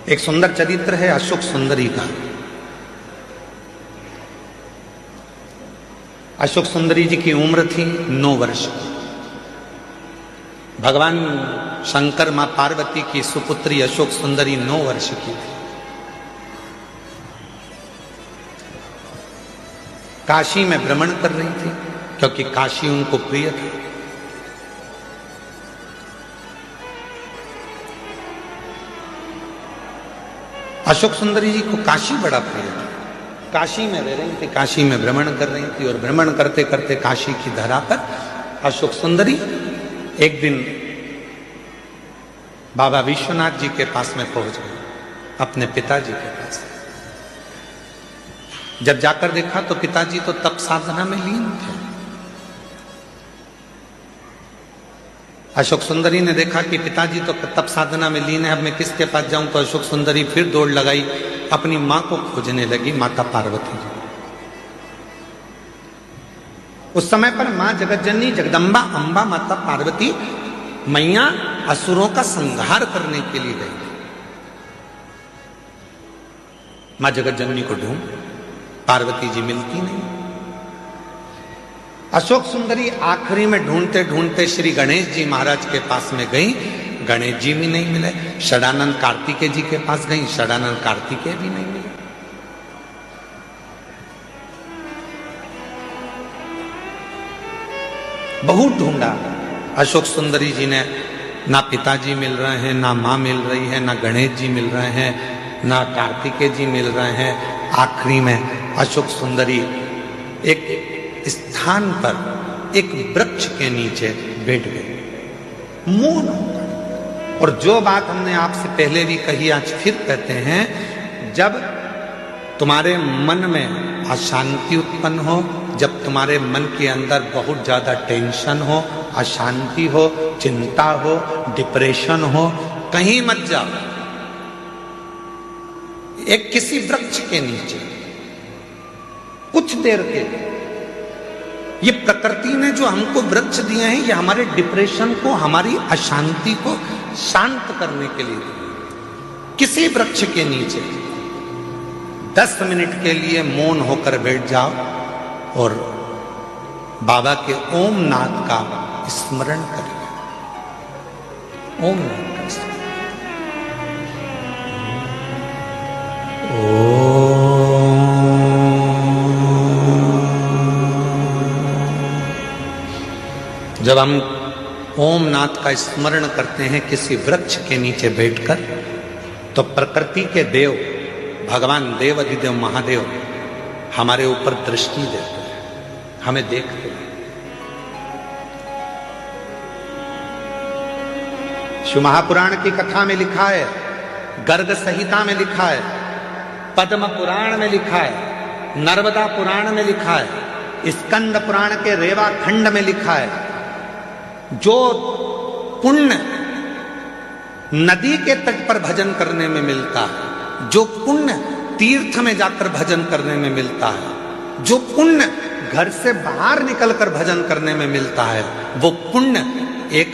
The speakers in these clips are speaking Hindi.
एक सुंदर चरित्र है अशोक सुंदरी का। अशोक सुंदरी जी की उम्र थी 9 वर्ष। भगवान शंकर मां पार्वती की सुपुत्री अशोक सुंदरी 9 वर्ष की थी। काशी में भ्रमण कर रही थी क्योंकि काशी उनको प्रिय था। अशोक सुंदरी जी को काशी बड़ा प्रिय था। काशी में रह रही थी, काशी में भ्रमण कर रही थी और भ्रमण करते करते काशी की धरा पर अशोक सुंदरी एक दिन बाबा विश्वनाथ जी के पास में पहुंच गई, अपने पिताजी के पास। जब जाकर देखा तो पिताजी तो तप साधना में लीन थे। अशोक सुंदरी ने देखा कि पिताजी तो तप साधना में लीन है, अब मैं किसके पास जाऊं। तो अशोक सुंदरी फिर दौड़ लगाई, अपनी मां को खोजने लगी, माता पार्वती जी। उस समय पर मां जगतजननी जगदम्बा अंबा माता पार्वती मैया असुरों का संहार करने के लिए गई। मां जगतजननी को ढूंढ, पार्वती जी मिलती नहीं। अशोक सुंदरी आखिरी में ढूंढते ढूंढते श्री गणेश जी महाराज के पास में गई, गणेश जी भी नहीं मिले। षडानंद कार्तिकेय जी के पास गई, षडानंद कार्तिकेय भी नहीं मिले। बहुत ढूंढा अशोक सुंदरी जी ने, ना पिताजी मिल रहे हैं, ना मां मिल रही है, ना गणेश जी मिल रहे हैं, ना कार्तिकेय जी मिल रहे हैं। आखिरी में अशोक सुंदरी एक स्थान पर एक वृक्ष के नीचे बैठ गई, मौन होकर। और जो बात हमने आपसे पहले भी कही, आज फिर कहते हैं, जब तुम्हारे मन में अशांति उत्पन्न हो, जब तुम्हारे मन के अंदर बहुत ज्यादा टेंशन हो, अशांति हो, चिंता हो, डिप्रेशन हो, कहीं मत जाओ। एक किसी वृक्ष के नीचे कुछ देर के लिए, ये प्रकृति ने जो हमको वृक्ष दिए हैं, ये हमारे डिप्रेशन को, हमारी अशांति को शांत करने के लिए दिए। किसी वृक्ष के नीचे 10 मिनट के लिए मौन होकर बैठ जाओ और बाबा के ओम नाद का स्मरण करिए। ओम नाद का स्मरण। जब हम ओम नाद का स्मरण करते हैं किसी वृक्ष के नीचे बैठकर, तो प्रकृति के देव भगवान देव अधिदेव महादेव हमारे ऊपर दृष्टि देते हैं, हमें देखते हैं। शिव महापुराण की कथा में लिखा है, गर्ग संहिता में लिखा है, पद्म पुराण में लिखा है, नर्मदा पुराण में लिखा है, स्कंद पुराण के रेवा खंड में लिखा है, जो पुण्य नदी के तट पर भजन करने में मिलता है, जो पुण्य तीर्थ में जाकर भजन करने में मिलता है, जो पुण्य घर से बाहर निकलकर भजन करने में मिलता है, वो पुण्य एक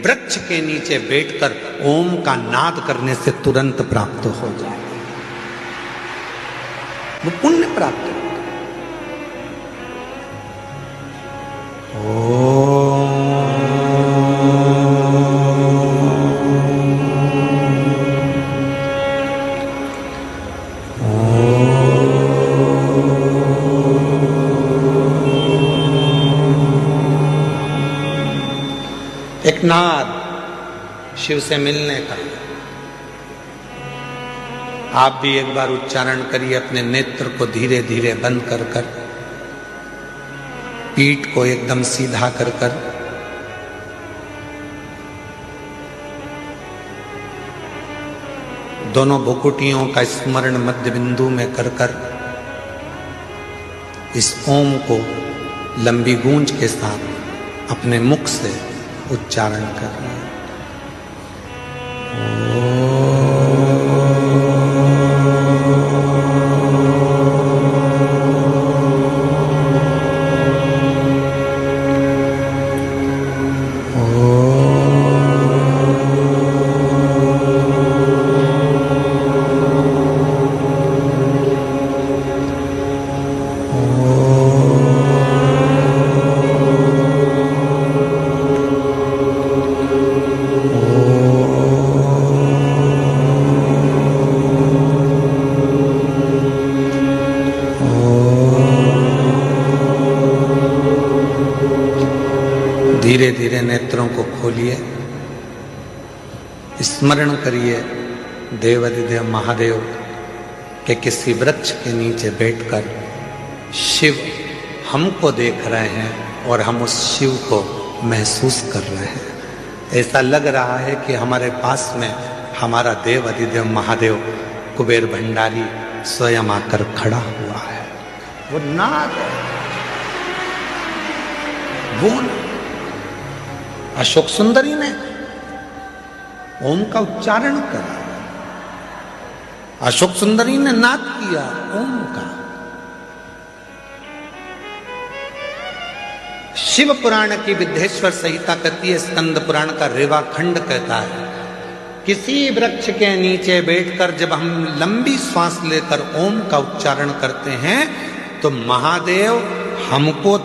वृक्ष के नीचे बैठकर ओम का नाद करने से तुरंत प्राप्त हो जाए। वो पुण्य प्राप्त हो। एक नाद शिव से मिलने का। आप भी एक बार उच्चारण करिए, अपने नेत्र को धीरे धीरे बंद कर कर, पीठ को एकदम सीधा कर कर, दोनों भुकुटियों का स्मरण मध्य बिंदु में कर कर, इस ओम को लंबी गूंज के साथ अपने मुख से उच्चारण कर रहे हैं। लिए स्मरण करिए देवाधिदेव महादेव के किसी वृक्ष के नीचे बैठकर शिव हमको देख रहे हैं और हम उस शिव को महसूस कर रहे हैं। ऐसा लग रहा है कि हमारे पास में हमारा देव अधिदेव महादेव कुबेर भंडारी स्वयं आकर खड़ा हुआ है। वो नाद है, वो अशोक सुंदरी ने ओम का उच्चारण करा, अशोक सुंदरी ने नाद किया ओम का। शिव पुराण की विद्येश्वर संहिता कहती है, स्कंद पुराण का रेवा खंड कहता है, किसी वृक्ष के नीचे बैठकर जब हम लंबी श्वास लेकर ओम का उच्चारण करते हैं तो महादेव हमको